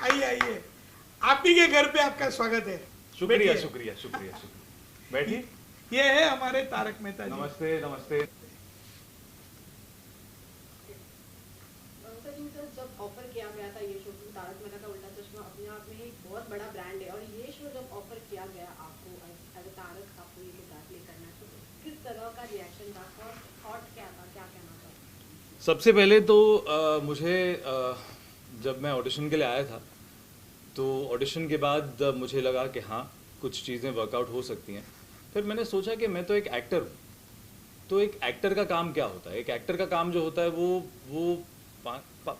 आइए आइए, आप ही के घर पे आपका स्वागत है। शुक्रिया बैठिए। शुक्रिया शुक्रिया शुक्रिया। बैठिए। ये है हमारे तारक मेहता जी। नमस्ते नमस्ते। सर इनका जब ऑफर किया गया था ये शो, तारक मेहता का उल्टा चश्मा अपने आप में एक बहुत बड़ा ब्रांड है, और ये शो जब ऑफर किया गया आपको एज अ तारक, आपको ये किरदार प्ले करना है, तो किस तरह का रिएक्शन था और थॉट क्या था, क्या कहना था? सबसे पहले तो मुझे जब मैं ऑडिशन के लिए आया था तो ऑडिशन के बाद मुझे लगा कि हाँ कुछ चीज़ें वर्कआउट हो सकती हैं। फिर मैंने सोचा कि मैं तो एक एक्टर हूँ, तो एक एक्टर का काम क्या होता है, एक एक्टर का काम जो होता है वो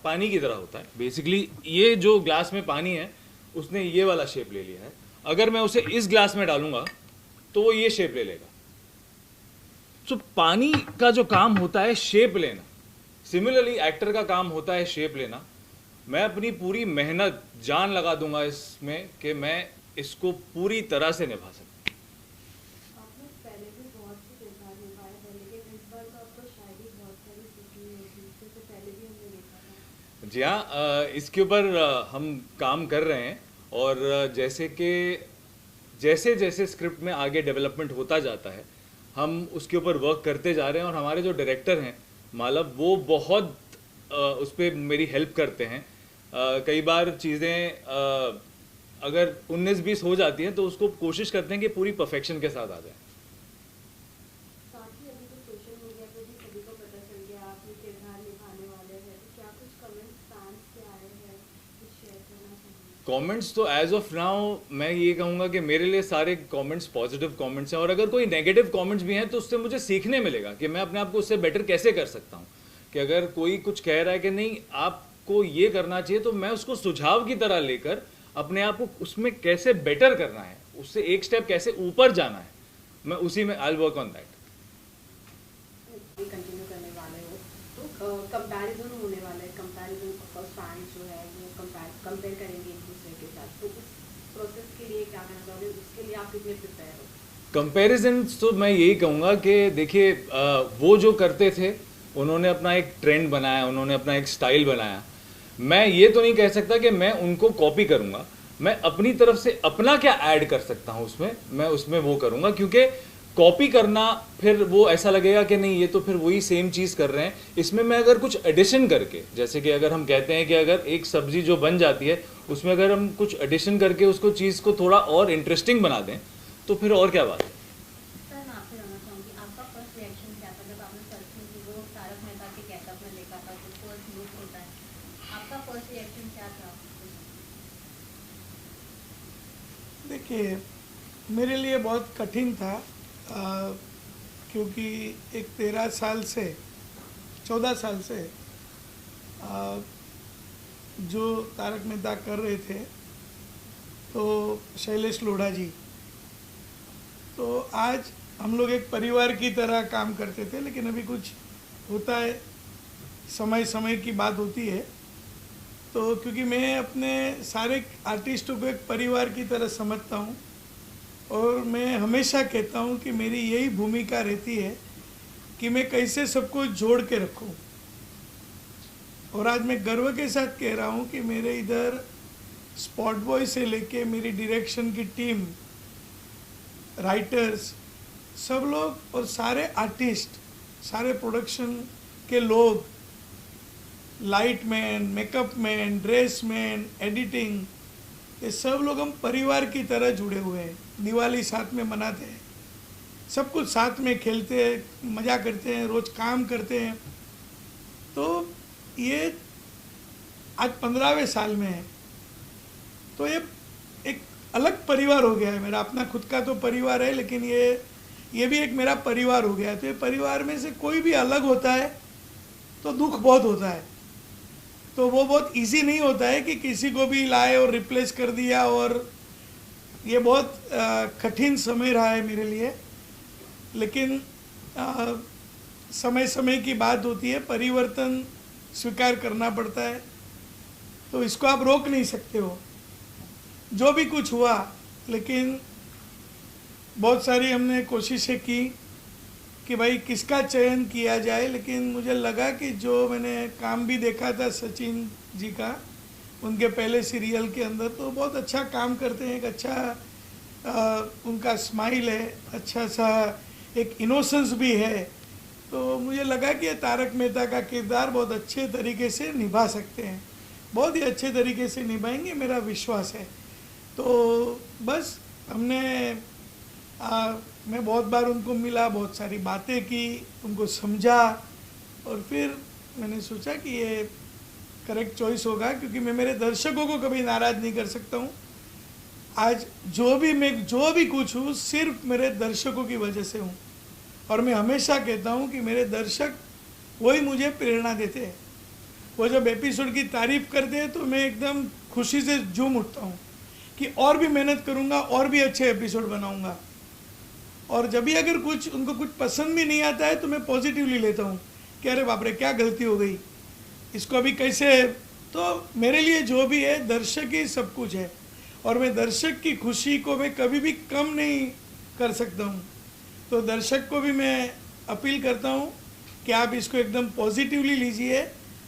पानी की तरह होता है। बेसिकली ये जो ग्लास में पानी है उसने ये वाला शेप ले लिया है, अगर मैं उसे इस ग्लास में डालूंगा तो वो ये शेप ले लेगा। तो पानी का जो काम होता है शेप लेना, सिमिलरली एक्टर का काम होता है शेप लेना। मैं अपनी पूरी मेहनत जान लगा दूंगा इसमें कि मैं इसको पूरी तरह से निभा सकूं। आपने पहले भी बहुत से किरदार निभाए हैं, लेकिन इस बार तो आपको शायद ही बहुत सारी सीखनी होगी, इससे पहले भी हमने देखा था। जी हाँ, इसके ऊपर हम काम कर रहे हैं, और जैसे कि जैसे जैसे स्क्रिप्ट में आगे डेवलपमेंट होता जाता है हम उसके ऊपर वर्क करते जा रहे हैं। और हमारे जो डायरेक्टर हैं मालव, वो बहुत उस पर मेरी हेल्प करते हैं। कई बार चीज़ें अगर 19-20 हो जाती हैं तो उसको कोशिश करते हैं कि पूरी परफेक्शन के साथ आ जाए। साथ ही अभी तो सोशल मीडिया पे भी सभी को पता चल गया आप ये किरदार निभाने वाले हैं, तो क्या कुछ कमेंट्स फैंस के आए हैं, कुछ शेयर करना चाहिए? कमेंट्स तो एज ऑफ नाउ मैं ये कहूँगा कि मेरे लिए सारे कमेंट्स पॉजिटिव कमेंट्स हैं, और अगर कोई नेगेटिव कमेंट्स भी हैं तो उससे मुझे सीखने मिलेगा कि मैं अपने आप को उससे बेटर कैसे कर सकता हूँ। कि अगर कोई कुछ कह रहा है कि नहीं आपको ये करना चाहिए, तो मैं उसको सुझाव की तरह लेकर अपने आप को उसमें कैसे बेटर करना है, उससे एक स्टेप कैसे ऊपर जाना है, मैं उसी में I work on that. Continue करने वाले हो तो कंपैरिजन होने वाला है, कंपैरिजन ऑफ फैंस जो है वो कंपेयर करेंगे एक दूसरे के साथ, तो उस प्रोसेस के लिए क्या कहना चाहोगे, उसके लिए आप कितने प्रिपेयर हो? कंपैरिजन तो मैं यही कहूँगा कि देखिए वो जो करते थे उन्होंने अपना एक ट्रेंड बनाया, उन्होंने अपना एक स्टाइल बनाया। मैं ये तो नहीं कह सकता कि मैं उनको कॉपी करूँगा, मैं अपनी तरफ से अपना क्या ऐड कर सकता हूँ उसमें, मैं उसमें वो करूँगा। क्योंकि कॉपी करना फिर वो ऐसा लगेगा कि नहीं ये तो फिर वही सेम चीज़ कर रहे हैं। इसमें मैं अगर कुछ एडिशन करके, जैसे कि अगर हम कहते हैं कि अगर एक सब्जी जो बन जाती है उसमें अगर हम कुछ एडिशन करके उसको चीज़ को थोड़ा और इंटरेस्टिंग बना दें तो फिर और क्या बात है। सर मैं आपसे जानना चाहूँगी आपका फर्स्ट रिएक्शन क्या था जब आपने फर्स्ट में वो तारक मेहता के गेटअप में देखा था, जो फर्स्ट लुक होता है, आपका फर्स्ट रिएक्शन क्या था? देखिए, मेरे लिए बहुत कठिन था, क्योंकि एक 13 साल से 14 साल से जो तारक मेहता कर रहे थे, तो शैलेश लोढ़ा जी, तो आज हम लोग एक परिवार की तरह काम करते थे। लेकिन अभी कुछ होता है, समय समय की बात होती है, तो क्योंकि मैं अपने सारे आर्टिस्टों को एक परिवार की तरह समझता हूँ, और मैं हमेशा कहता हूँ कि मेरी यही भूमिका रहती है कि मैं कैसे सबको जोड़ के रखूँ। और आज मैं गर्व के साथ कह रहा हूँ कि मेरे इधर स्पॉट बॉय से लेके मेरी डायरेक्शन की टीम, राइटर्स, सब लोग और सारे आर्टिस्ट, सारे प्रोडक्शन के लोग, light man, makeup man, dress man, editing, ये सब लोग हम परिवार की तरह जुड़े हुए हैं। दिवाली साथ में मनाते हैं, सब कुछ साथ में खेलते हैं, मज़ा करते हैं, रोज़ काम करते हैं। तो ये आज 15वें साल में है, तो ये एक अलग परिवार हो गया है मेरा। अपना खुद का तो परिवार है, लेकिन ये भी एक मेरा परिवार हो गया है। तो ये परिवार में से कोई भी अलग होता है तो दुख बहुत होता है। तो वो बहुत इजी नहीं होता है कि किसी को भी लाए और रिप्लेस कर दिया, और ये बहुत कठिन समय रहा है मेरे लिए। लेकिन समय समय की बात होती है, परिवर्तन स्वीकार करना पड़ता है, तो इसको आप रोक नहीं सकते हो। जो भी कुछ हुआ, लेकिन बहुत सारी हमने कोशिशें की कि भाई किसका चयन किया जाए, लेकिन मुझे लगा कि जो मैंने काम भी देखा था सचिन जी का, उनके पहले सीरियल के अंदर, तो बहुत अच्छा काम करते हैं। एक अच्छा उनका स्माइल है, अच्छा सा एक इनोसेंस भी है। तो मुझे लगा कि ये तारक मेहता का किरदार बहुत अच्छे तरीके से निभा सकते हैं, बहुत ही अच्छे तरीके से निभाएंगे, मेरा विश्वास है। तो बस हमने मैं बहुत बार उनको मिला, बहुत सारी बातें की, उनको समझा, और फिर मैंने सोचा कि ये करेक्ट चॉइस होगा, क्योंकि मैं मेरे दर्शकों को कभी नाराज़ नहीं कर सकता हूँ। आज जो भी कुछ हूँ सिर्फ मेरे दर्शकों की वजह से हूँ, और मैं हमेशा कहता हूँ कि मेरे दर्शक वही मुझे प्रेरणा देते हैं। वो जब एपिसोड की तारीफ करते हैं तो मैं एकदम खुशी से झूम उठता हूँ कि और भी मेहनत करूँगा, और भी अच्छे एपिसोड बनाऊँगा। और जब भी अगर उनको कुछ पसंद भी नहीं आता है तो मैं पॉजिटिवली लेता हूँ कि अरे बाप रे क्या गलती हो गई, इसको अभी कैसे। तो मेरे लिए जो भी है दर्शक ही सब कुछ है, और मैं दर्शक की खुशी को मैं कभी भी कम नहीं कर सकता हूँ। तो दर्शक को भी मैं अपील करता हूँ कि आप इसको एकदम पॉजिटिवली लीजिए,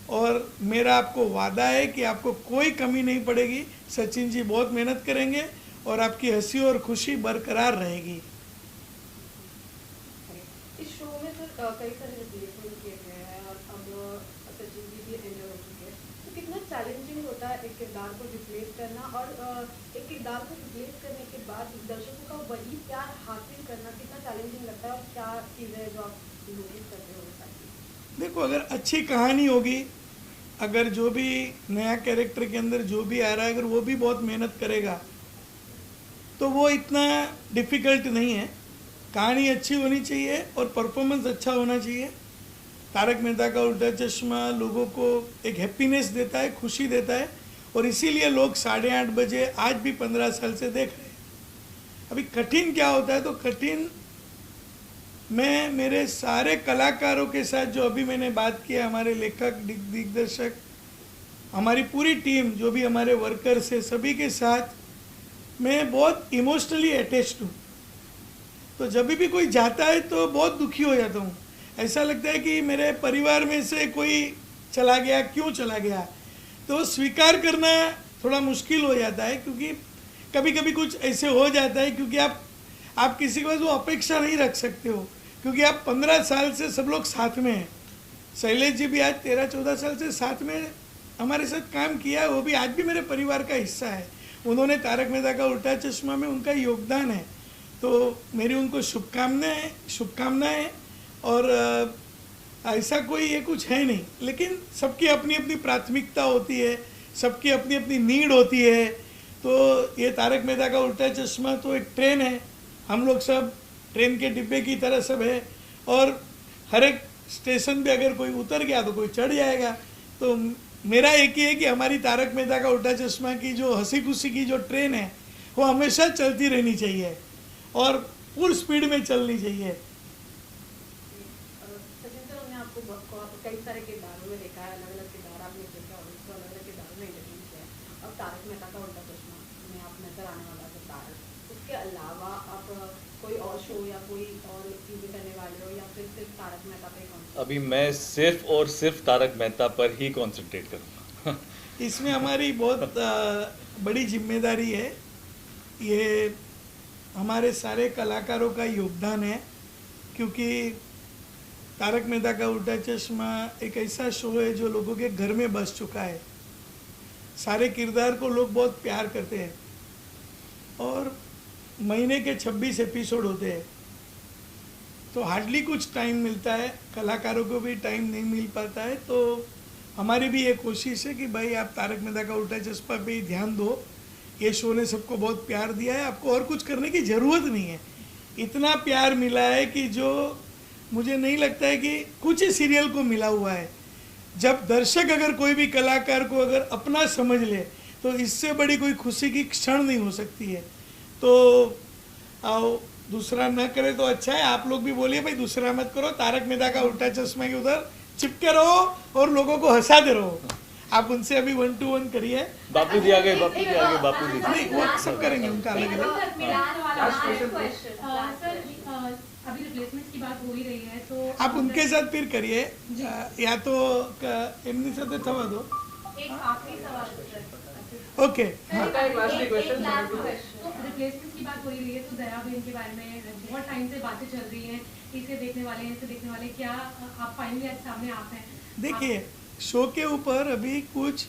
और मेरा आपको वादा है कि आपको कोई कमी नहीं पड़ेगी। सचिन जी बहुत मेहनत करेंगे और आपकी हंसी और खुशी बरकरार रहेगी। इस शो में सर कई सारे रिप्लेसमेंट किए गए हैं, और अब सचिन जी भी एंटर हो चुके हैं, तो कितना चैलेंजिंग होता है एक किरदार को रिप्लेस करना, और एक किरदार को रिप्लेस करने के बाद दर्शकों का वही प्यार हासिल करना कितना चैलेंजिंग लगता है, और क्या चीज़ें हैं जो आप नोटिस करते हो? देखो, अगर अच्छी कहानी होगी, अगर जो भी नया कैरेक्टर के अंदर जो भी आ रहा है, अगर वो भी बहुत मेहनत करेगा तो वो इतना डिफ़िकल्ट नहीं है। कहानी अच्छी होनी चाहिए और परफॉर्मेंस अच्छा होना चाहिए। तारक मेहता का उल्टा चश्मा लोगों को एक हैप्पीनेस देता है, खुशी देता है, और इसीलिए लोग 8:30 बजे आज भी 15 साल से देख रहे हैं। अभी कठिन क्या होता है, तो कठिन मैं मेरे सारे कलाकारों के साथ जो अभी मैंने बात किया, हमारे लेखक, दिग्दर्शक, हमारी पूरी टीम, जो भी हमारे वर्कर्स है, सभी के साथ मैं बहुत इमोशनली अटैच्ड हूँ। तो जब भी कोई जाता है तो बहुत दुखी हो जाता हूँ। ऐसा लगता है कि मेरे परिवार में से कोई चला गया, क्यों चला गया। तो स्वीकार करना थोड़ा मुश्किल हो जाता है, क्योंकि कभी कभी कुछ ऐसे हो जाता है, क्योंकि आप किसी के पास वो अपेक्षा नहीं रख सकते हो, क्योंकि आप 15 साल से सब लोग साथ में हैं। शैलेश जी भी आज 13-14 साल से साथ में हमारे साथ काम किया है, वो भी आज भी मेरे परिवार का हिस्सा है। उन्होंने तारक मेहता का उल्टा चश्मा में उनका योगदान है, तो मेरी उनको शुभकामनाएं। और ऐसा कोई ये कुछ है नहीं, लेकिन सबकी अपनी अपनी प्राथमिकता होती है, सबकी अपनी अपनी नीड होती है। तो ये तारक मेहता का उल्टा चश्मा तो एक ट्रेन है, हम लोग सब ट्रेन के डिब्बे की तरह सब है, और हर एक स्टेशन पे अगर कोई उतर गया तो कोई चढ़ जाएगा। तो मेरा एक ही है कि हमारी तारक मेहता का उल्टा चश्मा की जो हंसी खुशी की जो ट्रेन है वो हमेशा चलती रहनी चाहिए और फुल स्पीड में चलनी चाहिए। सचिन सर, हमने आपको कई सारे किरदारों में देखा है, अलग अलग किरदार आपने किया और उसको अलग अलग किरदारों में इंटरव्यू किया है। अब तारक मेहता का उल्टा चश्मा में आप नजर आने वाला किरदार, उसके अलावा आप कोई और शो या कोई और चीज़ें करने वाले हो, या फिर सिर्फ तारक मेहता पे कॉन्सेंट्रेट? अभी मैं सिर्फ और सिर्फ तारक मेहता पर ही कॉन्सेंट्रेट करूँगा। इसमें हमारी बहुत बड़ी जिम्मेदारी है, ये हमारे सारे कलाकारों का योगदान है, क्योंकि तारक मेहता का उल्टा चश्मा एक ऐसा शो है जो लोगों के घर में बस चुका है। सारे किरदार को लोग बहुत प्यार करते हैं, और महीने के 26 एपिसोड होते हैं, तो हार्डली कुछ टाइम मिलता है, कलाकारों को भी टाइम नहीं मिल पाता है। तो हमारी भी ये कोशिश है कि भाई आप तारक मेहता का उल्टा चश्मा पे ही ध्यान दो, ये शो ने सबको बहुत प्यार दिया है, आपको और कुछ करने की ज़रूरत नहीं है। इतना प्यार मिला है कि जो मुझे नहीं लगता है कि कुछ ही सीरियल को मिला हुआ है। जब दर्शक अगर कोई भी कलाकार को अगर अपना समझ ले तो इससे बड़ी कोई खुशी की क्षण नहीं हो सकती है। तो आओ, दूसरा न करे तो अच्छा है, आप लोग भी बोलिए भाई दूसरा मत करो, तारक मेहता का उल्टा चश्मा के उधर चिपके रहो और लोगों को हंसाते रहो। आप उनसे अभी 1-to-1 करिए। बापू जी आ गए, बापू जी आ गए, बापू जी। नहीं, वो सब करेंगे, उनका अलग अलग। अभी रिप्लेसमेंट की बात हो ही रही है, तो आप उनके साथ फिर करिए, या तो इनके साथ थवा दो। एक आखिरी सवाल ओके हाँ एक लास्ट क्वेश्चन तो रिप्लेसमेंट की बात हो ही रही है, तो दया बहन के बारे में बहुत टाइम से बातें चल रही हैं, इसे देखने वाले हैं, इसे देखने वाले, क्या आप फाइनली आज सामने आप हैं? देखिए, शो के ऊपर अभी कुछ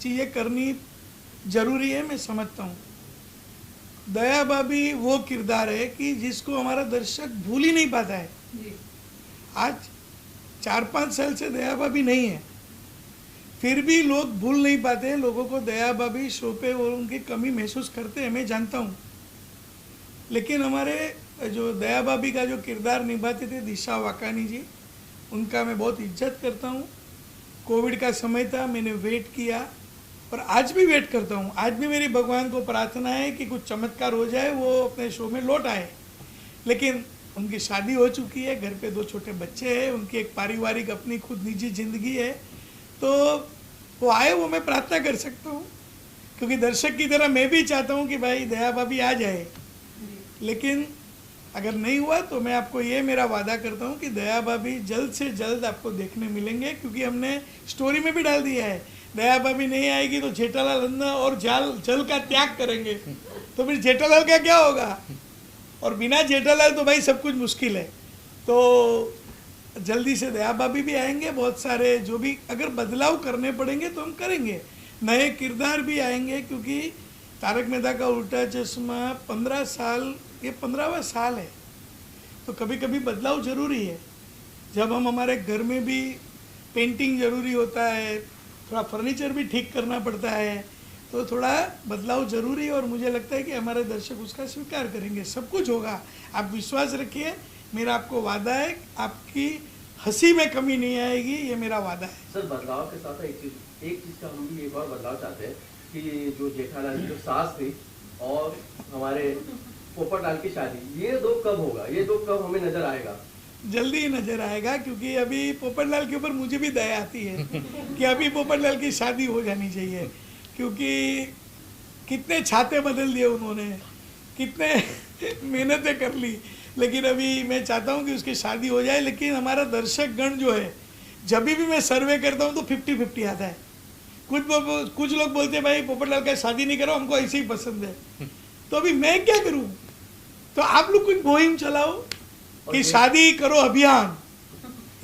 चीज़ें करनी जरूरी है, मैं समझता हूँ। दया भाभी वो किरदार है कि जिसको हमारा दर्शक भूल ही नहीं पाता है। जी। आज 4-5 साल से दया भाभी नहीं है, फिर भी लोग भूल नहीं पाते हैं। लोगों को दया भाभी शो पे वो उनकी कमी महसूस करते हैं, मैं जानता हूँ। लेकिन हमारे जो दया भाभी का जो किरदार निभाते थे दिशा वाकानी जी, उनका मैं बहुत इज्जत करता हूँ। कोविड का समय था, मैंने वेट किया और आज भी वेट करता हूँ। आज भी मेरी भगवान को प्रार्थना है कि कुछ चमत्कार हो जाए, वो अपने शो में लौट आए। लेकिन उनकी शादी हो चुकी है, घर पे 2 छोटे बच्चे हैं, उनकी एक पारिवारिक अपनी खुद निजी जिंदगी है, तो वो आए, वो मैं प्रार्थना कर सकता हूँ। क्योंकि दर्शक की तरह मैं भी चाहता हूँ कि भाई दया भाभी आ जाए। लेकिन अगर नहीं हुआ तो मैं आपको ये मेरा वादा करता हूँ कि दया भाभी जल्द से जल्द आपको देखने मिलेंगे। क्योंकि हमने स्टोरी में भी डाल दिया है, दया भाभी नहीं आएगी तो जेठालाल अन्ना और जल का त्याग करेंगे, तो फिर जेठालाल का क्या होगा? और बिना जेठालाल तो भाई सब कुछ मुश्किल है। तो जल्दी से दया भाभी भी आएंगे, बहुत सारे जो भी अगर बदलाव करने पड़ेंगे तो हम करेंगे। नए किरदार भी आएंगे, क्योंकि तारक मेहता का उल्टा चश्मा 15 साल, ये 15वां साल है, तो कभी कभी बदलाव ज़रूरी है। जब हम हमारे घर में भी पेंटिंग ज़रूरी होता है, थोड़ा फर्नीचर भी ठीक करना पड़ता है, तो थोड़ा बदलाव ज़रूरी है। और मुझे लगता है कि हमारे दर्शक उसका स्वीकार करेंगे, सब कुछ होगा, आप विश्वास रखिए। मेरा आपको वादा है, आपकी हंसी में कमी नहीं आएगी, ये मेरा वादा है। सर, बदलाव के साथ एक चीज का हम भी एक और बदलाव चाहते हैं कि जो जेठालाल की जो सास थी और हमारे पोपटलाल की शादी, ये 2 कब होगा? ये 2 कब हमें नजर आएगा? जल्दी ही नजर आएगा, क्योंकि अभी पोपटलाल के ऊपर मुझे भी दया आती है कि अभी पोपटलाल की शादी हो जानी चाहिए। क्योंकि कितने छाते बदल दिए उन्होंने, कितने मेहनतें कर ली, लेकिन अभी मैं चाहता हूँ कि उसकी शादी हो जाए। लेकिन हमारा दर्शक गण जो है, जब भी मैं सर्वे करता हूँ तो 50-50 आता है। कुछ लोग बोलते हैं भाई पोपटलाल का शादी नहीं करो, हमको ऐसे ही पसंद है। तो अभी मैं क्या करूँ? तो आप लोग कुछ मुहिम चलाओ कि शादी करो अभियान,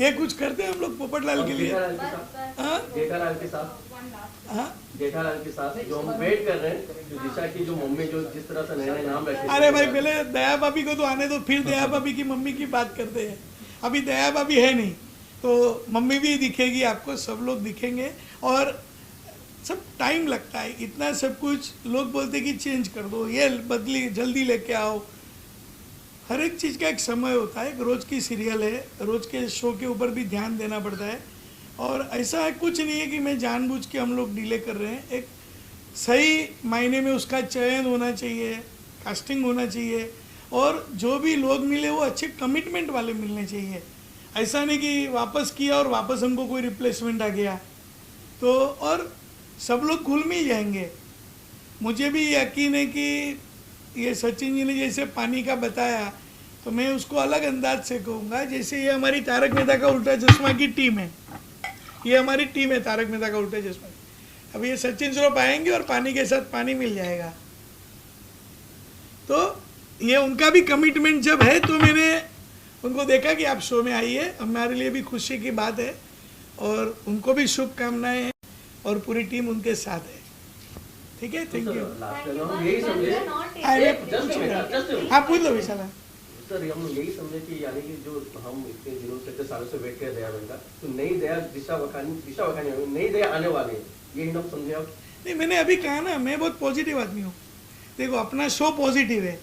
ये कुछ करते हैं हम लोग पोपटलाल के लिए। जेठालाल के साथ जेठालाल के साथ जो हम वेट कर रहे हैं, जो दिशा की जो मम्मी जो जिस तरह से नए नाम रखे। अरे भाई पहले दया भाभी को तो आने दो, फिर दया भाभी की मम्मी की बात करते हैं। अभी दया भाभी है नहीं, तो मम्मी भी दिखेगी आपको, सब लोग दिखेंगे। और सब टाइम लगता है, इतना सब कुछ लोग बोलते कि चेंज कर दो, ये बदली जल्दी लेके आओ। हर एक चीज़ का एक समय होता है। एक रोज़ की सीरियल है, रोज़ के शो के ऊपर भी ध्यान देना पड़ता है। और ऐसा है कुछ नहीं है कि मैं जानबूझ के हम लोग डिले कर रहे हैं। एक सही मायने में उसका चयन होना चाहिए, कास्टिंग होना चाहिए, और जो भी लोग मिले वो अच्छे कमिटमेंट वाले मिलने चाहिए। ऐसा नहीं कि वापस किया और वापस हमको कोई रिप्लेसमेंट आ गया तो, और सब लोग घुल मिल जाएंगे। मुझे भी यकीन है कि ये सचिन जी ने जैसे पानी का बताया, तो मैं उसको अलग अंदाज से कहूँगा। जैसे ये हमारी तारक मेहता का उल्टा चश्मा की टीम है, ये हमारी टीम है तारक मेहता का उल्टा चश्मा। अब ये सचिन श्रॉफ आएंगे और पानी के साथ पानी मिल जाएगा। तो ये उनका भी कमिटमेंट जब है, तो मैंने उनको देखा कि आप शो में आइए, हमारे लिए भी खुशी की बात है। और उनको भी शुभकामनाएं हैं और पूरी टीम उनके साथ है। ठीक है, थैंक यू। यही समझे, आप पूछ लो विशाला। सर हम यही समझे कि यानी कि जो हम इतने दिनों से, इतने सालों से वेट कर दया बनता, तो नई दया दिशा वखानी नई दया आने वाली है, ये हम समझे आप? नहीं, मैंने अभी कहा ना, मैं बहुत पॉजिटिव आदमी हूँ। देखो, अपना शो पॉजिटिव है।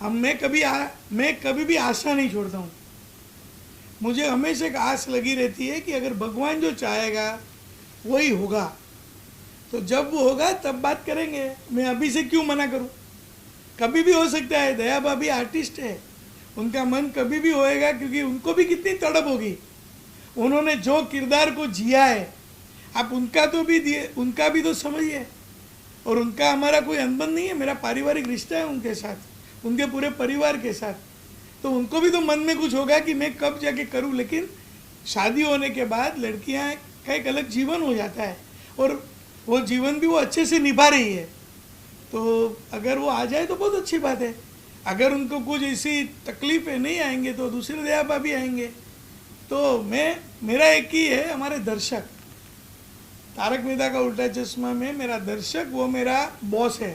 मैं कभी भी आशा नहीं छोड़ता हूँ। मुझे हमेशा एक आस लगी रहती है कि अगर भगवान जो चाहेगा वही होगा, तो जब वो होगा तब बात करेंगे। मैं अभी से क्यों मना करूं? कभी भी हो सकता है। दया भाभी आर्टिस्ट है, उनका मन कभी भी होएगा, क्योंकि उनको भी कितनी तड़प होगी। उन्होंने जो किरदार को जिया है, आप उनका भी तो समझिए। और उनका हमारा कोई अनबन नहीं है, मेरा पारिवारिक रिश्ता है उनके साथ, उनके पूरे परिवार के साथ। तो उनको भी तो मन में कुछ होगा कि मैं कब जाके करूं। लेकिन शादी होने के बाद लड़कियां का एक अलग जीवन हो जाता है, और वो जीवन भी वो अच्छे से निभा रही है। तो अगर वो आ जाए तो बहुत अच्छी बात है। अगर उनको कुछ ऐसी तकलीफें नहीं आएंगे तो दूसरे दया भाभी आएंगे। तो मेरा एक ही है, हमारे दर्शक, तारक मेहता का उल्टा चश्मा में मेरा दर्शक वो मेरा बॉस है।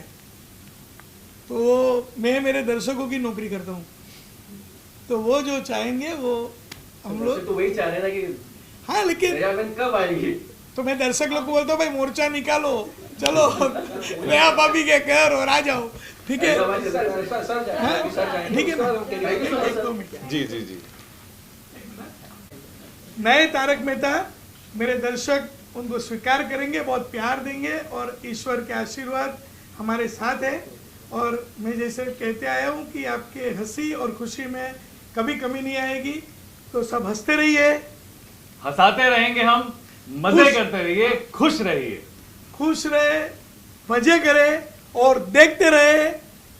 तो मैं मेरे दर्शकों की नौकरी करता हूँ, तो वो जो चाहेंगे वो हम लोग तो वही चाह रहे हैं ना कि हाँ, लेकिन दयाबेन कब आएगी। तो मैं दर्शक लोग को बोलता हूँ भाई मोर्चा निकालो, चलो नया भाभी के घर और आ जाओ, ठीक है? हाँ? ठीक है ना? एक दो मिनट। जी जी जी। नए तारक मेहता मेरे दर्शक उनको स्वीकार करेंगे, बहुत प्यार देंगे और ईश्वर के आशीर्वाद हमारे साथ है। और मैं जैसे कहते आया हूँ कि आपके हंसी और खुशी में कभी कमी नहीं आएगी। तो सब हंसते रहिए, हंसाते रहेंगे हम, मजे खुश- करते रहिए, खुश रहिए। खुश रहे, मजे करे और देखते रहे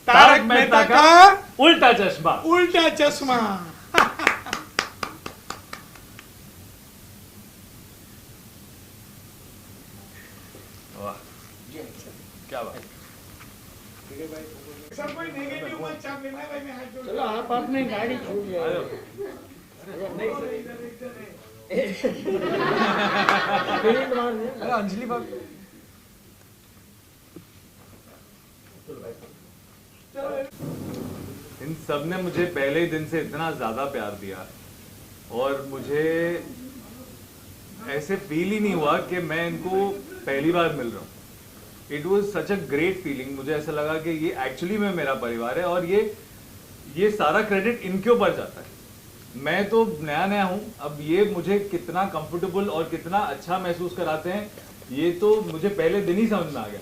तारक मेहता का उल्टा चश्मा। उल्टा चश्मा। वाह, क्या बात। सब कोई नेगेटिव मत छाप लेना भाई, मैं हाथ जोड़ चलो आप अपनी गाड़ी छूट जाए। अरे अंजलि भाभी इन सब ने मुझे पहले ही दिन से इतना ज्यादा प्यार दिया और मुझे ऐसे फील ही नहीं हुआ कि मैं इनको पहली बार मिल रहा हूँ। It was such a great feeling. मुझे ऐसा लगा कि ये एक्चुअली में मेरा परिवार है और ये सारा क्रेडिट इनके ऊपर जाता है। मैं तो नया नया हूँ, अब ये मुझे कितना कंफर्टेबल और कितना अच्छा महसूस कराते हैं ये तो मुझे पहले दिन ही समझ में आ गया।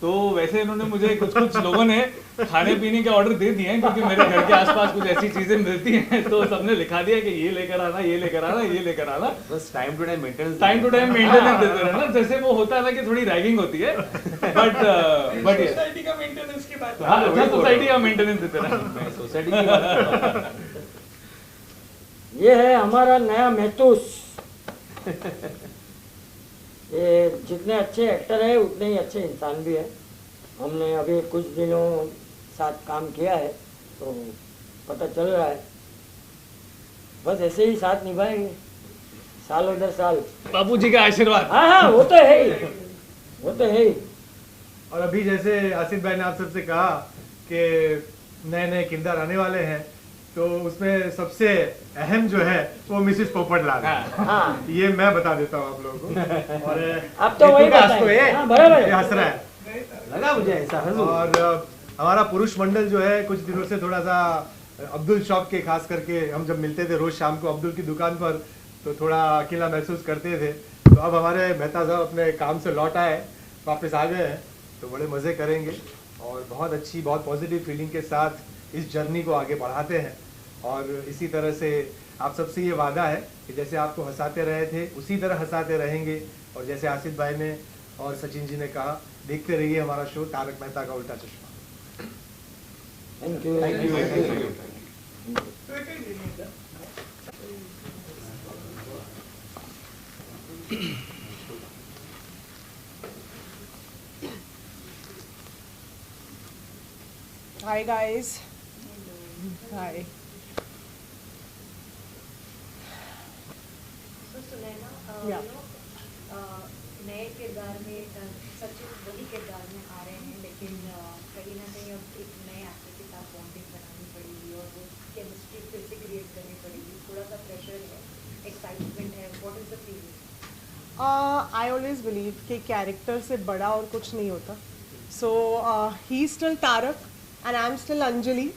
तो वैसे इन्होंने मुझे कुछ लोगों ने खाने पीने के ऑर्डर दे दिए हैं क्योंकि मेरे घर के आसपास कुछ ऐसी चीजें मिलती हैं, तो सबने लिखा दिया कि ये लेकर आना, ये लेकर आना, ये लेकर आना। बस टाइम टू टाइम मेंटेनेंस देते रहना। जैसे वो होता है ना कि थोड़ी रैगिंग होती है, बट सोसाइटी का मेंटेनेंस की बात हाँ, अच्छा सोसाइटी का मेंटेनेंस देते रहना। सोसाइटी की बात कर रहा हूँ। ये है हमारा नया महतूस। ये जितने अच्छे एक्टर है उतने ही अच्छे इंसान भी है। हमने अभी कुछ दिनों साथ काम किया है तो पता चल रहा है। बस ऐसे ही साथ निभाएंगे सालों दर साल। बाबूजी का आशीर्वाद। हाँ हाँ, वो तो है ही, वो तो है ही। और अभी जैसे आसिफ भाई ने आप सबसे कहा कि नए नए किरदार आने वाले हैं, तो उसमें सबसे अहम जो है वो मिसेस पोपटलाल है। हाँ, ये मैं बता देता हूँ आप लोगों को। और अब तो वही विकास को ये बताएं। हाँ, बराबर है। ये हंस रहा है। लगा मुझे ऐसा हंसूं। और हमारा पुरुष मंडल जो है कुछ दिनों से थोड़ा सा अब्दुल शॉप के, खास करके हम जब मिलते थे रोज शाम को अब्दुल की दुकान पर, तो थोड़ा अकेला महसूस करते थे। तो अब हमारे मेहता साहब अपने काम से लौट आए, वापस आ गए हैं, तो बड़े मज़े करेंगे और बहुत अच्छी, बहुत पॉजिटिव फीलिंग के साथ इस जर्नी को आगे बढ़ाते हैं। और इसी तरह से आप सबसे ये वादा है कि जैसे आपको हंसाते रहे थे उसी तरह हंसाते रहेंगे। और जैसे आसिफ भाई ने और सचिन जी ने कहा, देखते रहिए हमारा शो तारक मेहता का उल्टा चश्मा। Thank you. Thank you. Hi guys. Hi. तो सुनैना, Yeah. नए किरदार में सचिन वही किरदार में आ रहे हैं, लेकिन कहीं ना कहीं अब एक नए एक्टर के साथ बॉन्डिंग बनानी पड़ेगी और वो केमिस्ट्री फिर से क्रिएट करनी पड़ेगी। थोड़ा सा प्रेशर है, एक्साइटमेंट है। What is the feeling? I always believe कि कैरेक्टर से बड़ा और कुछ नहीं होता. So he's still Tarak and I'm still Anjali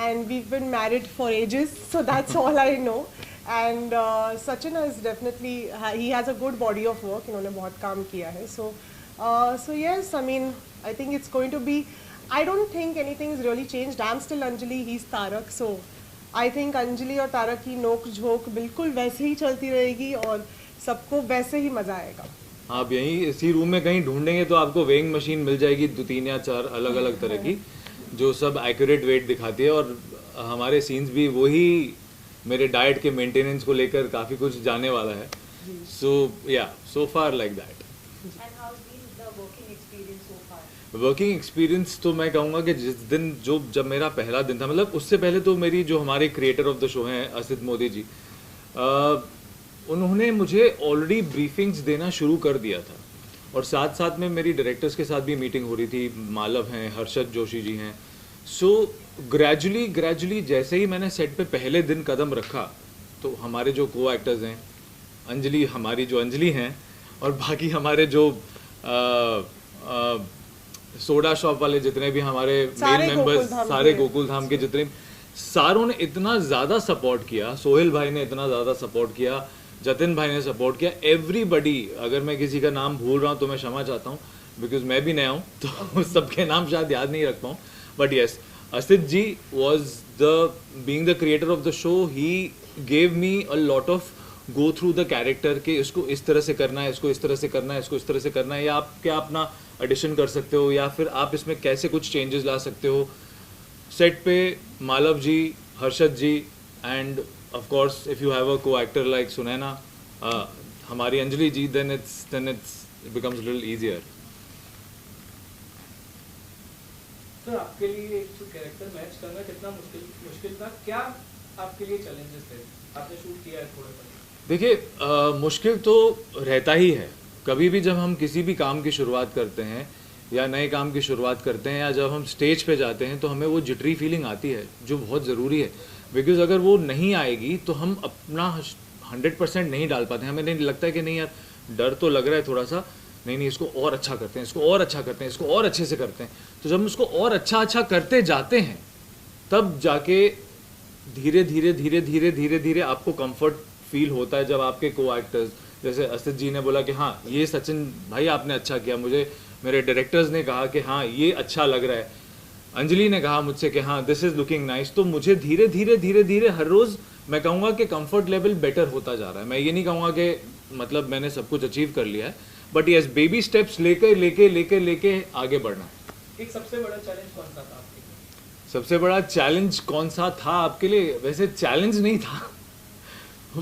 and we've been married for ages. So that's all I know. And Sachin is definitely, he has a good body of work. इन्होंने बहुत काम किया है. So yes, I mean, I think it's going to be, I don't think anything's really changed. I'm still Anjali, he's Tarak. So I think Anjali और तारक की नोक झोंक बिल्कुल वैसे ही चलती रहेगी और सबको वैसे ही मजा आएगा. आप यहीं इसी रूम में कहीं ढूंढेंगे तो आपको वेइंग मशीन मिल जाएगी, 2-3 या 4 अलग अलग तरह की, जो सब एक्यूरेट वेट दिखाती है। और हमारे सीन्स भी वही मेरे डाइट के मेंटेनेंस को लेकर काफ़ी कुछ जाने वाला है। So yeah, so far like that. And how's been the working experience तो मैं कहूँगा कि जिस दिन जब मेरा पहला दिन था, मतलब उससे पहले तो मेरी जो हमारे क्रिएटर ऑफ द शो हैं असित मोदी जी, उन्होंने मुझे ऑलरेडी ब्रीफिंग्स देना शुरू कर दिया था और साथ साथ में मेरी डायरेक्टर्स के साथ भी मीटिंग हो रही थी। मालव हैं, हर्षद जोशी जी हैं। सो ग्रेजुअली जैसे ही मैंने सेट पे पहले दिन कदम रखा तो हमारे जो को एक्टर्स हैं, अंजलि, हमारी जो अंजलि हैं और बाकी हमारे जो सोडा शॉप वाले जितने भी हमारे मेन मेंबर्स, सारे गोकुल धाम के जितने, सारों ने इतना ज़्यादा सपोर्ट किया। सोहेल भाई ने इतना ज़्यादा सपोर्ट किया, जतिन भाई ने सपोर्ट किया, एवरीबडी। अगर मैं किसी का नाम भूल रहा हूँ तो मैं क्षमा चाहता हूँ, बिकॉज मैं भी नया हूँ तो सबके नाम शायद याद नहीं रख पाऊँ। But yes, Asit ji was being the creator of the show, he gave me a lot of go through the character के इसको इस तरह से करना है, इसको इस तरह से करना है, इसको इस तरह से करना है, या आप क्या अपना एडिशन कर सकते हो, या फिर आप इसमें कैसे कुछ चेंजेस ला सकते हो। सेट पे Malav ji, Harshad ji, and of course if you have a co actor like Sunaina, हमारी Anjali ji, then it becomes a little easier. Sir आपके लिए एक जो कैरेक्टर मैच करना कितना मुश्किल था, क्या आपके लिए चैलेंजेस थे? आपने शूट किया है थोड़े पर। देखिए, मुश्किल तो रहता ही है। कभी भी जब हम किसी भी काम की शुरुआत करते हैं या नए काम की शुरुआत करते हैं या जब हम स्टेज पे जाते हैं तो हमें वो जिटरी फीलिंग आती है जो बहुत ज़रूरी है। बिकॉज अगर वो नहीं आएगी तो हम अपना 100% नहीं डाल पाते हैं। हमें नहीं लगता है कि नहीं यार, डर तो लग रहा है थोड़ा सा, नहीं इसको और अच्छा करते हैं, इसको और अच्छा करते हैं, इसको और अच्छे से करते हैं। तो जब हम उसको और अच्छा करते जाते हैं तब जाके धीरे धीरे आपको कंफर्ट फील होता है। जब आपके को एक्टर्स, जैसे असित जी ने बोला कि हाँ ये सचिन भाई आपने अच्छा किया, मुझे मेरे डायरेक्टर्स ने कहा कि हाँ ये अच्छा लग रहा है, अंजलि ने कहा मुझसे कि हाँ दिस इज़ लुकिंग नाइस, तो मुझे धीरे धीरे हर रोज़ मैं कहूँगा कि कंफर्ट लेवल बेटर होता जा रहा है। मैं ये नहीं कहूँगा कि मतलब मैंने सब कुछ अचीव कर लिया है, बट यस, बेबी स्टेप्स लेके आगे बढ़ना है। एक सबसे बड़ा चैलेंज कौन सा था आपके लिए? सबसे बड़ा चैलेंज कौन सा था आपके लिए? वैसे चैलेंज नहीं था,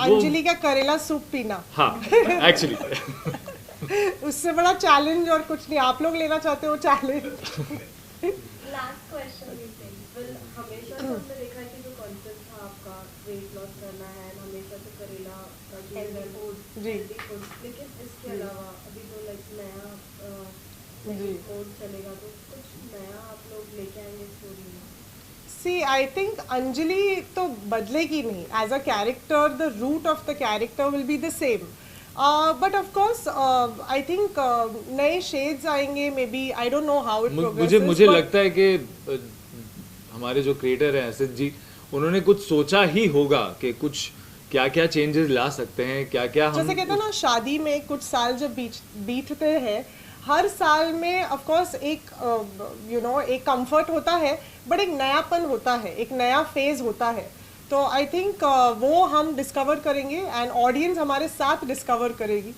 अंजलि का करेला सूप पीना। हाँ एक्चुअली उससे बड़ा चैलेंज और कुछ नहीं। आप लोग लेना चाहते हो चैलेंज? लास्ट क्वेश्चन हमेशा से हमने देखा है कि जो कॉन्सेप्ट था आपका वेट लॉस करना है, हमेशा से करेला का जी, लेकिन इसके अलावा अभी जो लाइक नया कोर्स चलेगा तो कुछ नया आप लोग लेके आएंगे स्टोरी में? See, I think अंजलि तो बदलेगी नहीं. As a character, the root of the character will be the same. But of course, I think नए shades आएंगे. Maybe I don't know how it progresses. मुझे लगता है कि हमारे जो क्रिएटर हैं असित जी, उन्होंने कुछ सोचा ही होगा कि कुछ क्या चेंजेस ला सकते हैं, क्या हम जैसे कहते हैं ना, शादी में कुछ साल जब बीतते हैं, हर साल में ऑफ कोर्स एक एक कंफर्ट होता है, बट एक नयापन होता है, एक नया फेज होता है. तो आई थिंक वो हम डिस्कवर करेंगे एंड ऑडियंस हमारे साथ डिस्कवर करेगी.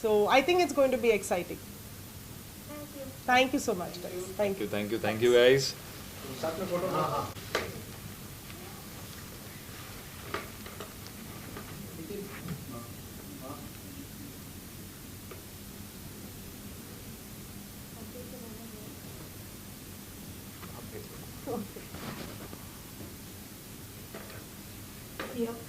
So I think it's going to be exciting. Thank you so much guys. Thank you guys. साथ में फोटो. Yep.